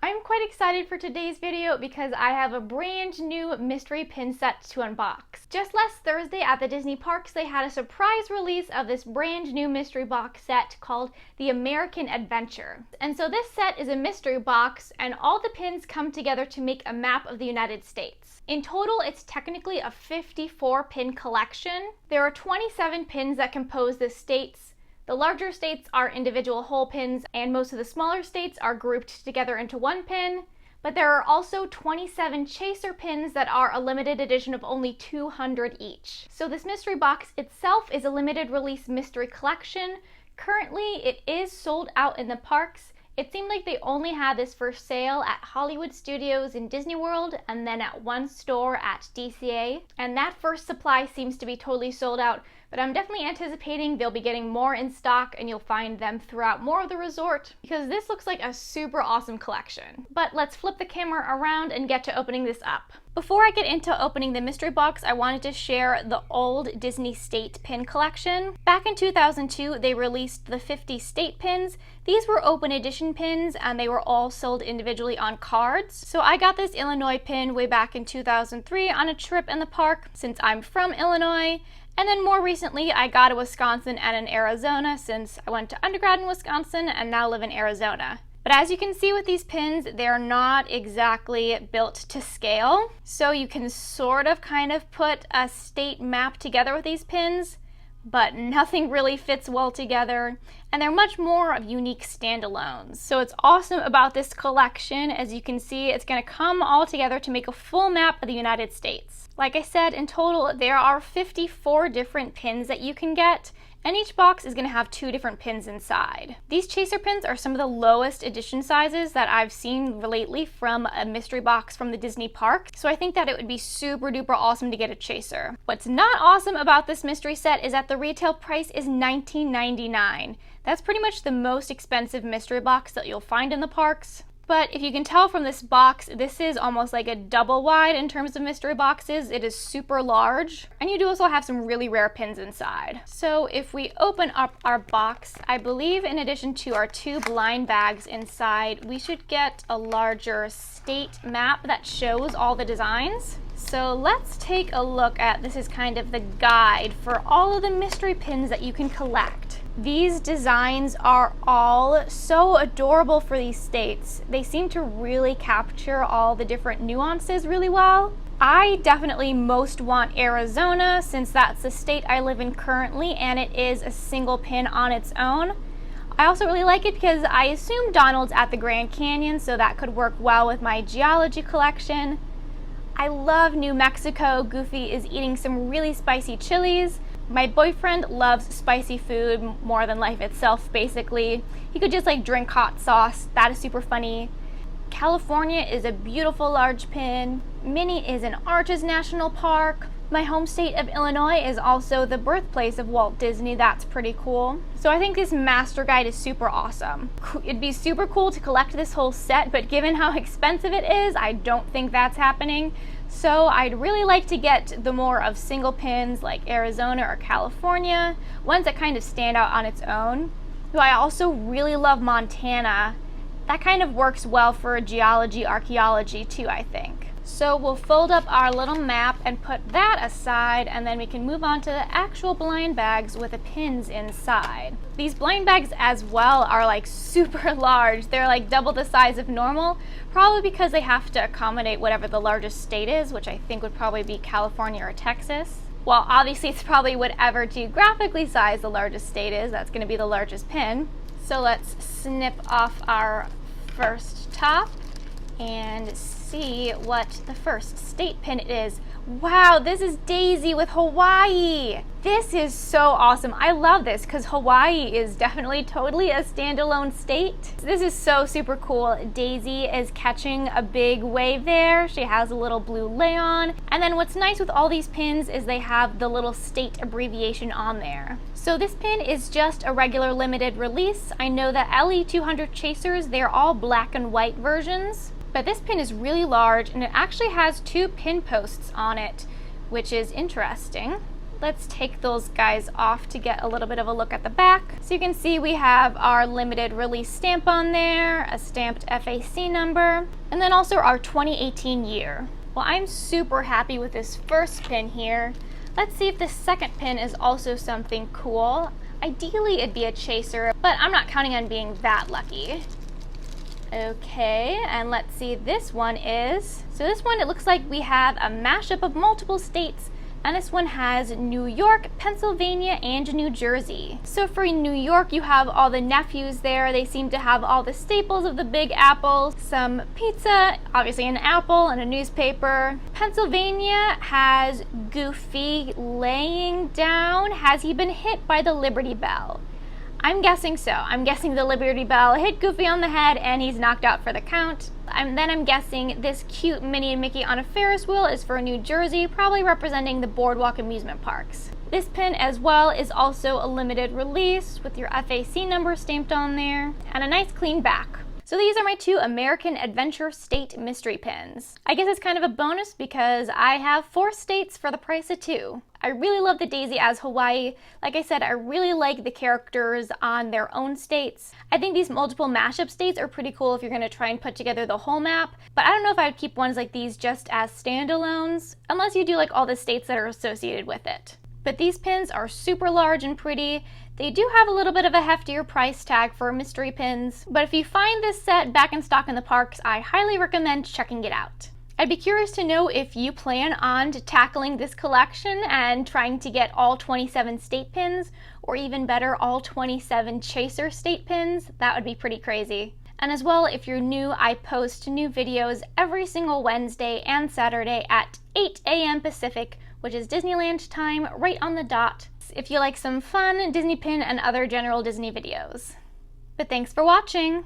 I'm quite excited for today's video because I have a brand new mystery pin set to unbox. Just last Thursday at the Disney parks, they had a surprise release of this brand new mystery box set called the American Adventure. And so this set is a mystery box and all the pins come together to make a map of the United States. In total, it's technically a 54 pin collection. There are 27 pins that compose the states. The larger states are individual whole pins, and most of the smaller states are grouped together into one pin. But there are also 27 chaser pins that are a limited edition of only 200 each. So this mystery box itself is a limited release mystery collection. Currently, it is sold out in the parks. It seemed like they only had this for sale at Hollywood Studios in Disney World and then at one store at DCA. And that first supply seems to be totally sold out, but I'm definitely anticipating they'll be getting more in stock and you'll find them throughout more of the resort because this looks like a super awesome collection. But let's flip the camera around and get to opening this up. Before I get into opening the mystery box, I wanted to share the old Disney state pin collection. Back in 2002, they released the 50 state pins. These were open edition pins and they were all sold individually on cards. So I got this Illinois pin way back in 2003 on a trip in the park since I'm from Illinois. And then more recently, I got a Wisconsin and an Arizona since I went to undergrad in Wisconsin and now live in Arizona. But as you can see with these pins, they're not exactly built to scale. So you can sort of kind of put a state map together with these pins, but nothing really fits well together. And they're much more of unique standalones. So it's awesome about this collection. As you can see, it's gonna come all together to make a full map of the United States. Like I said, in total, there are 54 different pins that you can get, and each box is going to have 2 different pins inside. These chaser pins are some of the lowest edition sizes that I've seen lately from a mystery box from the Disney park, so I think that it would be super duper awesome to get a chaser. What's not awesome about this mystery set is that the retail price is $19.99. That's pretty much the most expensive mystery box that you'll find in the parks. But if you can tell from this box, this is almost like a double wide in terms of mystery boxes. It is super large, and you do also have some really rare pins inside. So if we open up our box, I believe in addition to our 2 blind bags inside, we should get a larger state map that shows all the designs. So let's take a look at, this is kind of the guide for all of the mystery pins that you can collect. These designs are all so adorable for these states. They seem to really capture all the different nuances really well. I definitely most want Arizona since that's the state I live in currently and it is a single pin on its own. I also really like it because I assume Donald's at the Grand Canyon, so that could work well with my geology collection. I love New Mexico. Goofy is eating some really spicy chilies. My boyfriend loves spicy food more than life itself, basically. He could just like drink hot sauce. That is super funny. California is a beautiful large pin. Minnie is in Arches National Park. My home state of Illinois is also the birthplace of Walt Disney. That's pretty cool. So I think this master guide is super awesome. It'd be super cool to collect this whole set, but given how expensive it is, I don't think that's happening. So I'd really like to get the more of single pins like Arizona or California, ones that kind of stand out on its own. Though I also really love Montana. That kind of works well for geology, archaeology too, I think. So we'll fold up our little map and put that aside, and then we can move on to the actual blind bags with the pins inside. These blind bags as well are like super large. They're like double the size of normal, probably because they have to accommodate whatever the largest state is, which I think would probably be California or Texas. Well, obviously it's probably whatever geographically size the largest state is, that's going to be the largest pin. So let's snip off our first top and see what the first state pin is. Wow, this is Daisy with Hawaii. This is so awesome. I love this because Hawaii is definitely totally a standalone state. This is so super cool. Daisy is catching a big wave there. She has a little blue lei on. And then what's nice with all these pins is they have the little state abbreviation on there. So this pin is just a regular limited release. I know that LE200 Chasers, they're all black and white versions. But this pin is really large and it actually has 2 pin posts on it, which is interesting. let's take those guys off to get a little bit of a look at the back. So you can see we have our limited release stamp on there, a stamped FAC number, and then also our 2018 year. Well, I'm super happy with this first pin here. Let's see if the second pin is also something cool. Ideally it'd be a chaser, but I'm not counting on being that lucky. Okay, and let's see, this one is, so this one, it looks like we have a mashup of multiple states, and this one has New York, Pennsylvania, and New Jersey. So for New York, you have all the nephews there. They seem to have all the staples of the Big Apple, some pizza, obviously an apple, and a newspaper. Pennsylvania has Goofy laying down. Has he been hit by the Liberty Bell? I'm guessing so. I'm guessing the Liberty Bell hit Goofy on the head and he's knocked out for the count. Then I'm guessing this cute Minnie and Mickey on a Ferris wheel is for New Jersey, probably representing the Boardwalk amusement parks. This pin as well is also a limited release with your FAC number stamped on there and a nice clean back. So these are my 2 American Adventure State mystery pins. I guess it's kind of a bonus because I have 4 states for the price of 2. I really love the Daisy as Hawaii. Like I said, I really like the characters on their own states. I think these multiple mashup states are pretty cool if you're going to try and put together the whole map, but I don't know if I would keep ones like these just as standalones, unless you do like all the states that are associated with it. But these pins are super large and pretty. They do have a little bit of a heftier price tag for mystery pins, but if you find this set back in stock in the parks, I highly recommend checking it out. I'd be curious to know if you plan on tackling this collection and trying to get all 27 state pins, or even better, all 27 chaser state pins. That would be pretty crazy. And as well, if you're new, I post new videos every single Wednesday and Saturday at 8 a.m. Pacific, which is Disneyland time, right on the dot, if you like some fun Disney pin and other general Disney videos. But thanks for watching!